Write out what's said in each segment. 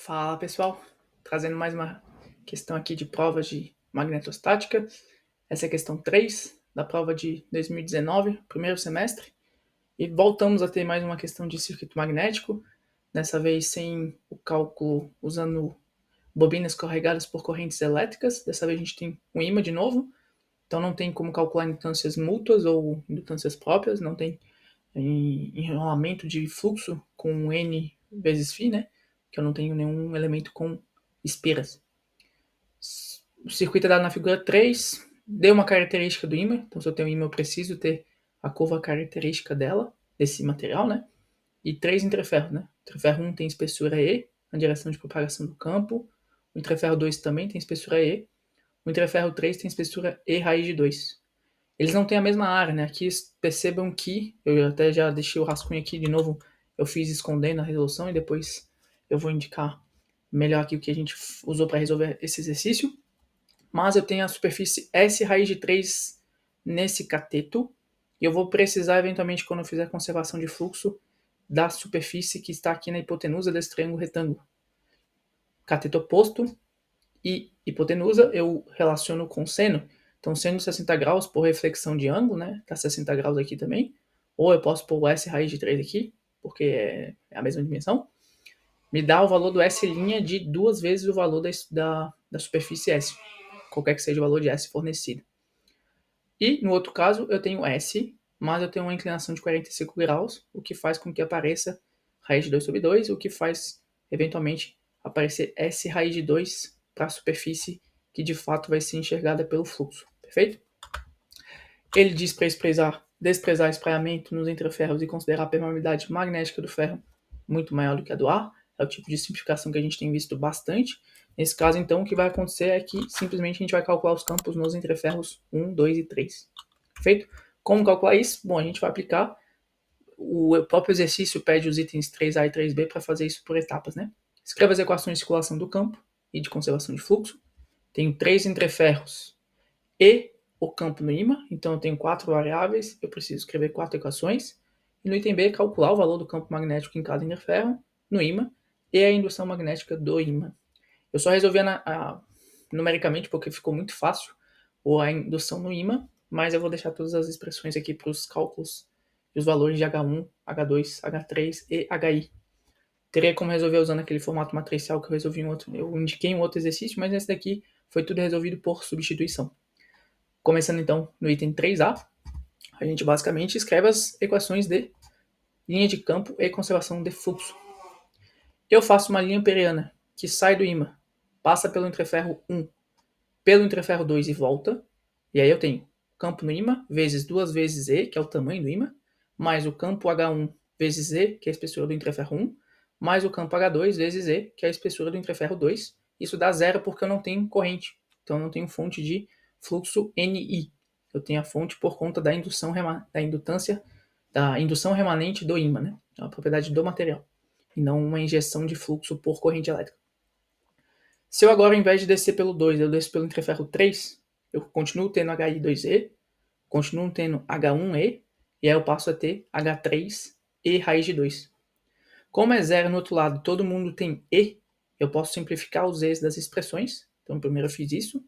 Fala pessoal, trazendo mais uma questão aqui de provas de magnetostática. Essa é a questão 3 da prova de 2019, primeiro semestre. E voltamos a ter mais uma questão de circuito magnético, dessa vez sem o cálculo usando bobinas carregadas por correntes elétricas. Dessa vez a gente tem um ímã de novo, então não tem como calcular indutâncias mútuas ou indutâncias próprias, não tem enrolamento de fluxo com N vezes φ, né? Que eu não tenho nenhum elemento com espiras. O circuito é dado na figura 3, deu uma característica do ímã, então se eu tenho um ímã eu preciso ter a curva característica dela, desse material, né? E 3 interferros, né? O interferro 1 tem espessura E, na direção de propagação do campo, o interferro 2 também tem espessura E, o interferro 3 tem espessura E raiz de 2. Eles não têm a mesma área, né? Aqui percebam que, eu até já deixei o rascunho aqui de novo, eu fiz escondendo a resolução e depois eu vou indicar melhor aqui o que a gente usou para resolver esse exercício. Mas eu tenho a superfície S raiz de 3 nesse cateto e eu vou precisar eventualmente, quando eu fizer a conservação de fluxo, da superfície que está aqui na hipotenusa desse triângulo retângulo. Cateto oposto e hipotenusa eu relaciono com seno. Então, seno de 60 graus por reflexão de ângulo, né? Tá 60 graus aqui também. Ou eu posso pôr o S raiz de 3 aqui, porque é a mesma dimensão. Me dá o valor do S' de 2 vezes o valor da superfície S, qualquer que seja o valor de S fornecido. E, no outro caso, eu tenho S, mas eu tenho uma inclinação de 45 graus, o que faz com que apareça raiz de 2 sobre 2, o que faz, eventualmente, aparecer S raiz de 2 para a superfície que, de fato, vai ser enxergada pelo fluxo. Perfeito? Ele diz para desprezar espalhamento nos interferros e considerar a permeabilidade magnética do ferro muito maior do que a do ar. É o tipo de simplificação que a gente tem visto bastante. Nesse caso, então, o que vai acontecer é que simplesmente a gente vai calcular os campos nos interferros 1, 2 e 3. Perfeito? Como calcular isso? Bom, a gente vai aplicar. O próprio exercício pede os itens 3A e 3B para fazer isso por etapas, né? Escreva as equações de circulação do campo e de conservação de fluxo. Tenho 3 interferros e o campo no ímã, então eu tenho 4 variáveis, eu preciso escrever 4 equações. E no item B, calcular o valor do campo magnético em cada interferro no ímã e a indução magnética do ímã. Eu só resolvi numericamente porque ficou muito fácil a indução no ímã, mas eu vou deixar todas as expressões aqui para os cálculos e os valores de H1, H2, H3 e HI. Teria como resolver usando aquele formato matricial que eu resolvi eu indiquei em um outro exercício, mas nesse daqui foi tudo resolvido por substituição. Começando então no item 3A, a gente basicamente escreve as equações de linha de campo e conservação de fluxo. Eu faço uma linha amperiana que sai do ímã, passa pelo interferro 1, pelo interferro 2 e volta, e aí eu tenho campo no ímã vezes 2 vezes E, que é o tamanho do ímã, mais o campo H1 vezes E, que é a espessura do interferro 1, mais o campo H2 vezes E, que é a espessura do interferro 2. Isso dá zero porque eu não tenho corrente, então eu não tenho fonte de fluxo NI. Eu tenho a fonte por conta da indução remanente do ímã, né? É uma propriedade do material, e não uma injeção de fluxo por corrente elétrica. Se eu agora, ao invés de descer pelo 2, eu desço pelo interferro 3, eu continuo tendo HI2E, continuo tendo H1E, e aí eu passo a ter H3E raiz de 2. Como é zero no outro lado, todo mundo tem E, eu posso simplificar os E's das expressões. Então, primeiro eu fiz isso.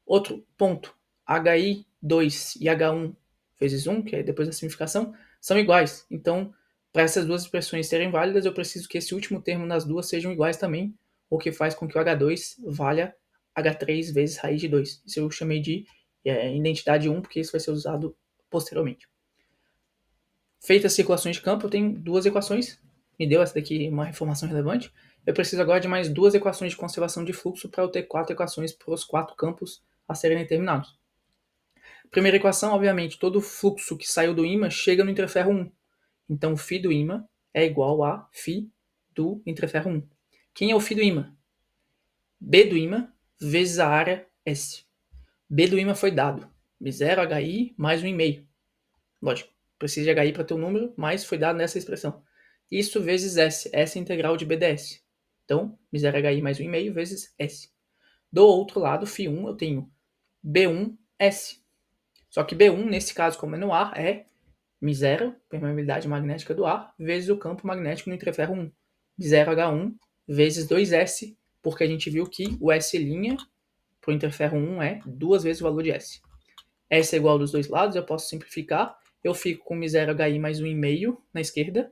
Outro ponto, HI2 e H1 vezes 1, que é depois da simplificação, são iguais. Então, para essas duas expressões serem válidas, eu preciso que esse último termo nas duas sejam iguais também, o que faz com que o H2 valha H3 vezes raiz de 2. Isso eu chamei de identidade 1, porque isso vai ser usado posteriormente. Feitas as circulações de campo, eu tenho duas equações. Me deu essa daqui uma informação relevante. Eu preciso agora de mais duas equações de conservação de fluxo para eu ter 4 equações para os 4 campos a serem determinados. Primeira equação, obviamente, todo fluxo que saiu do ímã chega no interferro 1. Então, o φ do ímã é igual a φ do interferro 1. Quem é o φ do ímã? B do ímã vezes a área S. B do ímã foi dado. M0 HI mais 1,5. Lógico, precisa de HI para ter um número, mas foi dado nessa expressão. Isso vezes S. S é a integral de B ds. Então, M0 HI mais 1,5 vezes S. Do outro lado, φ1, eu tenho B1S. Só que B1, nesse caso, como é no ar, é M0, permeabilidade magnética do ar, vezes o campo magnético no interferro 1. M0H1 vezes 2S, porque a gente viu que o S' para o interferro 1 é 2 vezes o valor de S. S é igual dos dois lados, eu posso simplificar. Eu fico com μ0hi mais 1,5 na esquerda,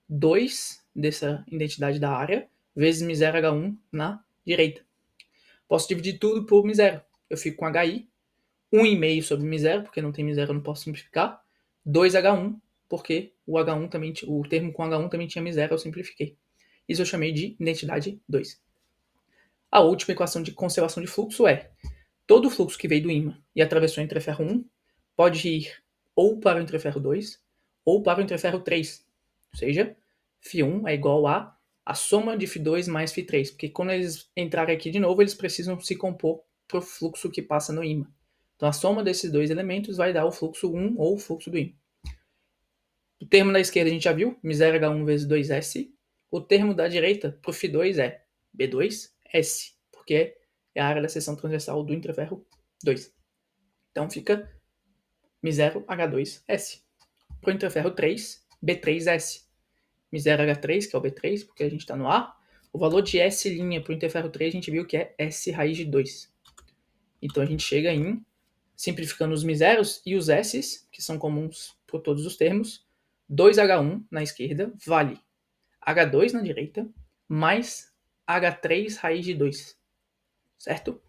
2 dessa identidade da área, vezes μ0h1 na direita. Posso dividir tudo por μ0. Eu fico com hi, 1,5 sobre μ0, porque não tem μ0, eu não posso simplificar. 2h1, porque o termo com h1 também tinha μ0, eu simplifiquei. Isso eu chamei de identidade 2. A última equação de conservação de fluxo é: todo fluxo que veio do ímã e atravessou o interferro 1 pode ir ou para o interferro 2 ou para o interferro 3. Ou seja, φ1 é igual a soma de φ2 mais φ3, porque quando eles entrarem aqui de novo, eles precisam se compor para o fluxo que passa no ímã. Então a soma desses dois elementos vai dar o fluxo 1 ou o fluxo do ímã. O termo da esquerda a gente já viu, μh1 vezes 2s. O termo da direita para o φ2 é B2S, porque é a área da seção transversal do interferro 2. Então fica μ0h2s. Para o interferro 3, B3S. μ0h3, que é o B3, porque a gente está no A. O valor de S' para o interferro 3 a gente viu que é S raiz de 2. Então a gente chega em, simplificando os μ0s e os S's, que são comuns por todos os termos, 2h1 na esquerda vale h2 na direita, mais h3 raiz de 2. Certo?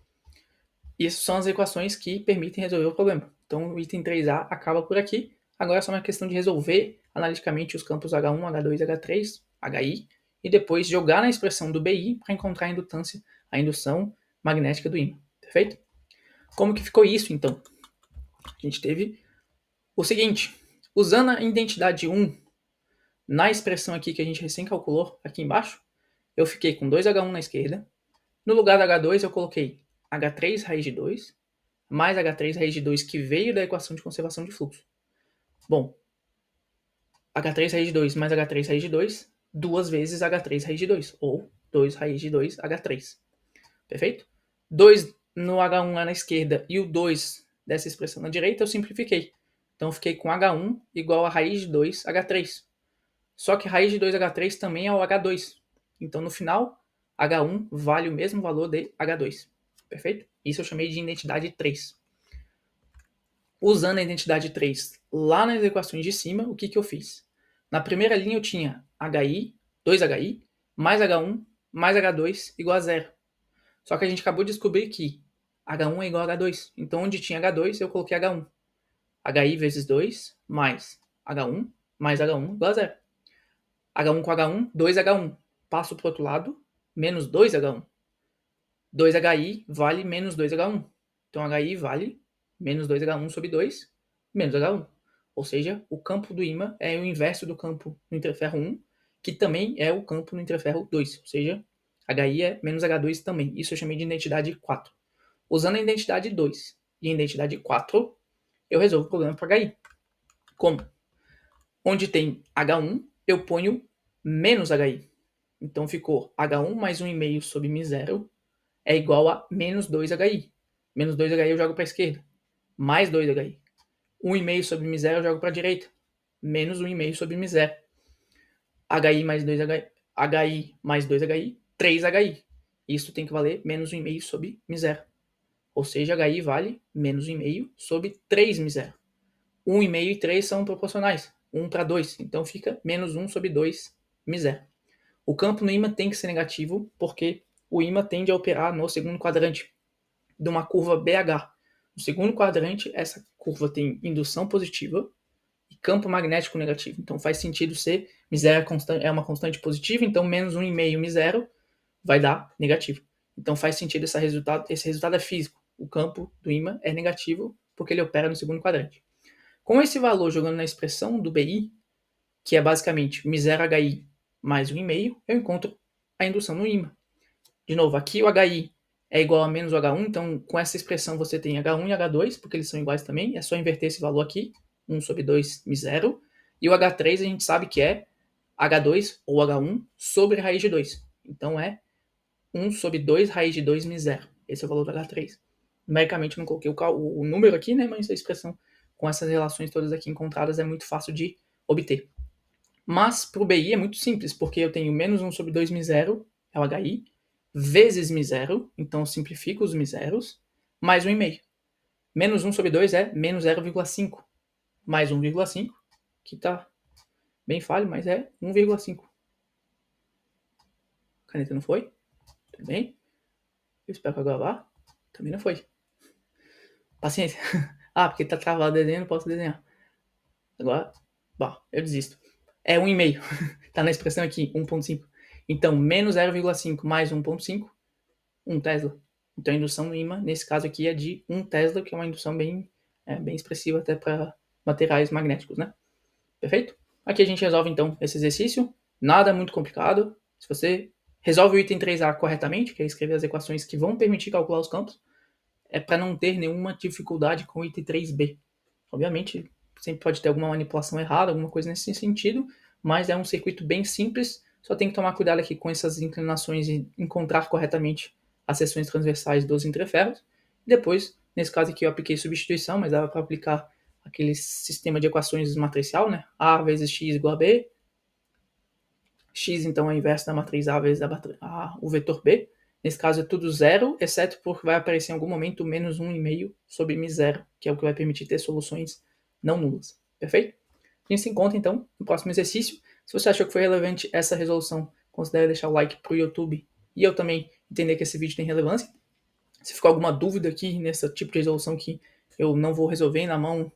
E essas são as equações que permitem resolver o problema. Então o item 3A acaba por aqui. Agora é só uma questão de resolver analiticamente os campos H1, H2, H3, HI, e depois jogar na expressão do BI para encontrar a indução magnética do ímã. Perfeito? Como que ficou isso, então? A gente teve o seguinte: usando a identidade 1 na expressão aqui que a gente recém calculou, aqui embaixo, eu fiquei com 2H1 na esquerda. No lugar da H2 eu coloquei H3 raiz de 2, mais H3 raiz de 2 que veio da equação de conservação de fluxo. Bom, H3 raiz de 2 mais H3 raiz de 2, 2 vezes H3 raiz de 2, ou 2 raiz de 2 H3. Perfeito? 2 no H1 lá na esquerda e o 2 dessa expressão na direita eu simplifiquei. Então eu fiquei com H1 igual a raiz de 2 H3. Só que raiz de 2 H3 também é o H2. Então no final, H1 vale o mesmo valor de H2. Perfeito? Isso eu chamei de identidade 3. Usando a identidade 3 lá nas equações de cima, o que eu fiz? Na primeira linha eu tinha HI, 2HI, mais H1, mais H2 igual a 0. Só que a gente acabou de descobrir que H1 é igual a H2. Então onde tinha H2 eu coloquei H1. HI vezes 2 mais H1 igual a 0. H1 com H1, 2H1. Passo para o outro lado, menos 2H1. 2HI vale menos 2H1. Então HI vale menos 2H1 sobre 2, menos H1. Ou seja, o campo do ímã é o inverso do campo no interferro 1, que também é o campo no interferro 2. Ou seja, HI é menos H2 também. Isso eu chamei de identidade 4. Usando a identidade 2 e a identidade 4, eu resolvo o problema para HI. Como? Onde tem H1, eu ponho menos HI. Então ficou H1 mais 1,5 sobre μ0 é igual a menos 2HI. Menos 2HI eu jogo para a esquerda. Mais 2HI. 1,5 sobre μ0 eu jogo para a direita. Menos 1,5 sobre μ0. HI mais 2HI. HI mais 2HI, 3HI. Isso tem que valer menos 1,5 sobre μ0. Ou seja, HI vale menos 1,5 sobre 3 μ0. 1,5 e 3 são proporcionais. 1 para 2. Então fica menos 1 sobre 2 μ0. O campo no ímã tem que ser negativo, porque o ímã tende a operar no segundo quadrante de uma curva BH. No segundo quadrante, essa curva tem indução positiva e campo magnético negativo. Então faz sentido ser μ0 é uma constante positiva, então menos 1,5 μ0 vai dar negativo. Então faz sentido esse resultado é físico. O campo do ímã é negativo porque ele opera no segundo quadrante. Com esse valor jogando na expressão do BI, que é basicamente μ0HI mais 1,5, eu encontro a indução no ímã. De novo, aqui o HI é igual a menos o H1, então com essa expressão você tem H1 e H2, porque eles são iguais também, é só inverter esse valor aqui, 1 sobre 2 μ0, e o H3 a gente sabe que é H2 ou H1 sobre raiz de 2, então é 1 sobre 2 raiz de 2 μ0, esse é o valor do H3. Numericamente não coloquei o número aqui, né, mas a expressão com essas relações todas aqui encontradas é muito fácil de obter. Mas para o BI é muito simples, porque eu tenho menos 1 sobre 2 μ0 é o HI, vezes μ0, então simplifico os μ0, mais 1,5. Menos 1 sobre 2 é menos 0,5, mais 1,5, que tá bem falho, mas é 1,5. Caneta não foi? Tudo bem. Eu espero que agora vá. Também não foi. Paciência. Ah, porque tá travado o desenho, não posso desenhar. Agora, bom, eu desisto. É 1,5. Tá na expressão aqui, 1,5. Então, menos 0,5 mais 1,5, 1 Tesla. Então, a indução no ímã, nesse caso aqui, é de 1 Tesla, que é uma indução bem expressiva até para materiais magnéticos, né? Perfeito? Aqui a gente resolve, então, esse exercício. Nada muito complicado. Se você resolve o item 3A corretamente, que é escrever as equações que vão permitir calcular os campos, é para não ter nenhuma dificuldade com o item 3B. Obviamente, sempre pode ter alguma manipulação errada, alguma coisa nesse sentido, mas é um circuito bem simples, só tem que tomar cuidado aqui com essas inclinações e encontrar corretamente as seções transversais dos entreferros. Depois, nesse caso aqui eu apliquei substituição, mas dava para aplicar aquele sistema de equações matricial, né? A vezes x igual a b, x então é o inverso da matriz A vezes o vetor b. Nesse caso é tudo zero, exceto porque vai aparecer em algum momento menos 1,5 sobre μ0, que é o que vai permitir ter soluções não nulas. Perfeito? A gente se encontra então no próximo exercício. Se você achou que foi relevante essa resolução, considere deixar o like para o YouTube e eu também entender que esse vídeo tem relevância. Se ficou alguma dúvida aqui nesse tipo de resolução que eu não vou resolver na mão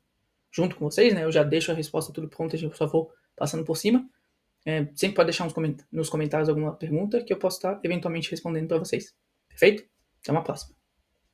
junto com vocês, né? Eu já deixo a resposta tudo pronta, eu só vou passando por cima. Sempre pode deixar nos comentários alguma pergunta que eu posso estar eventualmente respondendo para vocês. Perfeito? Até uma próxima.